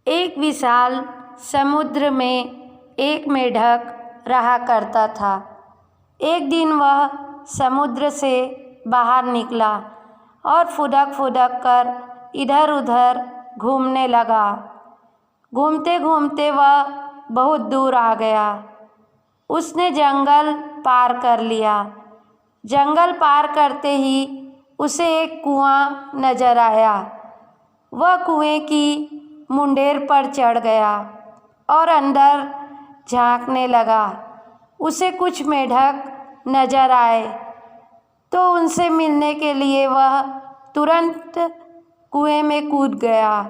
एक विशाल समुद्र में एक मेढक रहा करता था। एक दिन वह समुद्र से बाहर निकला और फुदक फुदक कर इधर उधर घूमने लगा। घूमते घूमते वह बहुत दूर आ गया। उसने जंगल पार कर लिया। जंगल पार करते ही उसे एक कुआं नजर आया। वह कुएं की मुंडेर पर चढ़ गया और अंदर झांकने लगा। उसे कुछ मेढक नजर आए तो उनसे मिलने के लिए वह तुरंत कुएं में कूद गया।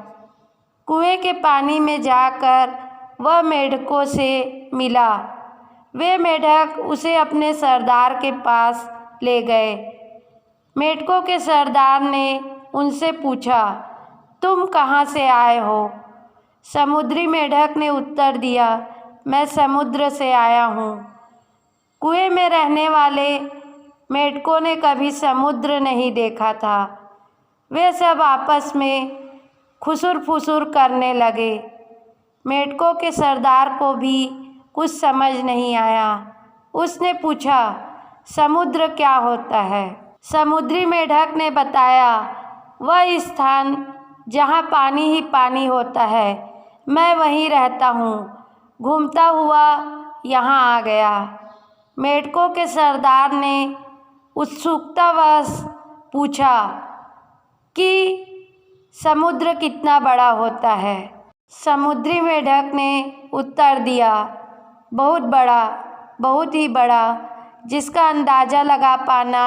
कुएं के पानी में जाकर वह मेढकों से मिला। वे मेढक उसे अपने सरदार के पास ले गए। मेढकों के सरदार ने उनसे पूछा, तुम कहाँ से आए हो? समुद्री मेढक ने उत्तर दिया, मैं समुद्र से आया हूँ। कुएं में रहने वाले मेढकों ने कभी समुद्र नहीं देखा था। वे सब आपस में खुसुर फुसुर करने लगे। मेढकों के सरदार को भी कुछ समझ नहीं आया। उसने पूछा, समुद्र क्या होता है? समुद्री मेढक ने बताया, वह स्थान जहाँ पानी ही पानी होता है, मैं वहीं रहता हूँ। घूमता हुआ यहाँ आ गया। मेढकों के सरदार ने उत्सुकतावश पूछा कि समुद्र कितना बड़ा होता है? समुद्री मेढक ने उत्तर दिया, बहुत बड़ा, बहुत ही बड़ा, जिसका अंदाज़ा लगा पाना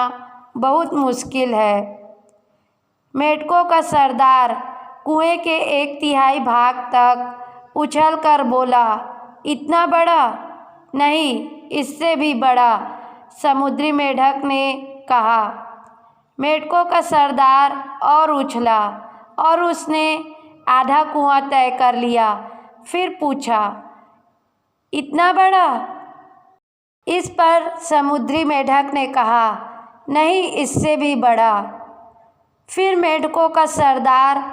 बहुत मुश्किल है। मेढकों का सरदार कुएं के 1/3 भाग तक उछलकर बोला, इतना बड़ा? नहीं, इससे भी बड़ा, समुद्री मेढक ने कहा। मेढकों का सरदार और उछला और उसने आधा कुआं तय कर लिया। फिर पूछा, इतना बड़ा? इस पर समुद्री मेढक ने कहा, नहीं, इससे भी बड़ा। फिर मेढकों का सरदार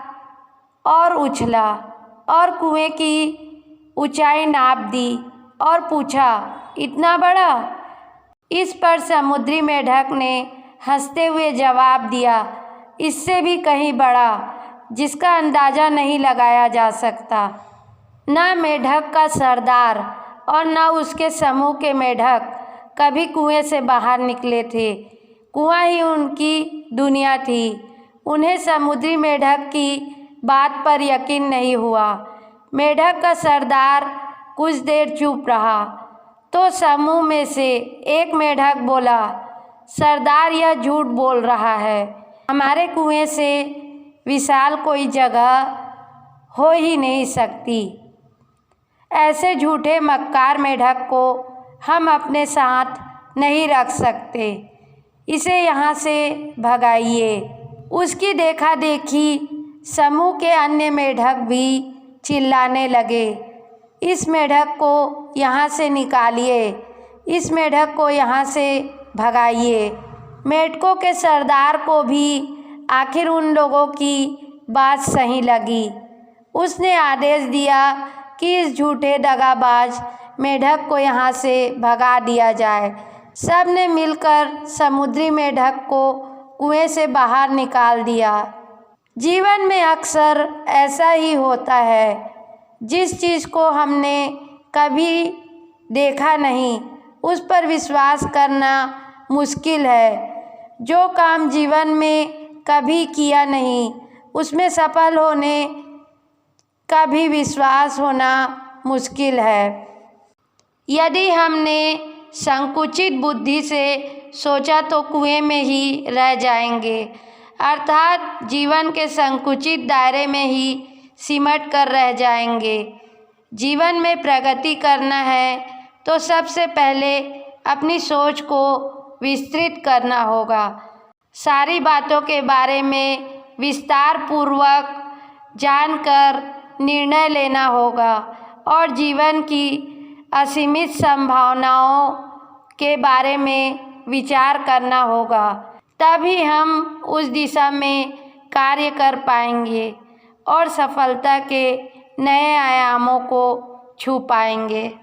और उछला और कुएं की ऊंचाई नाप दी और पूछा, इतना बड़ा? इस पर समुद्री मेढक ने हंसते हुए जवाब दिया, इससे भी कहीं बड़ा, जिसका अंदाज़ा नहीं लगाया जा सकता। न मेढक का सरदार और न उसके समूह के मेढक कभी कुएं से बाहर निकले थे। कुआं ही उनकी दुनिया थी। उन्हें समुद्री मेढक की बात पर यकीन नहीं हुआ। मेढक का सरदार कुछ देर चुप रहा तो समूह में से एक मेढक बोला, सरदार यह झूठ बोल रहा है। हमारे कुएं से विशाल कोई जगह हो ही नहीं सकती। ऐसे झूठे मक्कार मेढक को हम अपने साथ नहीं रख सकते। इसे यहाँ से भगाइए। उसकी देखा देखी समूह के अन्य मेढक भी चिल्लाने लगे, इस मेढक को यहाँ से निकालिए, इस मेढक को यहाँ से भगाइए। मेढकों के सरदार को भी आखिर उन लोगों की बात सही लगी। उसने आदेश दिया कि इस झूठे दगाबाज मेढक को यहाँ से भगा दिया जाए। सब ने मिलकर समुद्री मेढक को कुएं से बाहर निकाल दिया। जीवन में अक्सर ऐसा ही होता है। जिस चीज़ को हमने कभी देखा नहीं, उस पर विश्वास करना मुश्किल है। जो काम जीवन में कभी किया नहीं, उसमें सफल होने का भी विश्वास होना मुश्किल है। यदि हमने संकुचित बुद्धि से सोचा तो कुएं में ही रह जाएंगे, अर्थात जीवन के संकुचित दायरे में ही सिमट कर रह जाएंगे। जीवन में प्रगति करना है तो सबसे पहले अपनी सोच को विस्तृत करना होगा। सारी बातों के बारे में विस्तार पूर्वक जानकर निर्णय लेना होगा और जीवन की असीमित संभावनाओं के बारे में विचार करना होगा। तभी हम उस दिशा में कार्य कर पाएंगे और सफलता के नए आयामों को छू पाएंगे।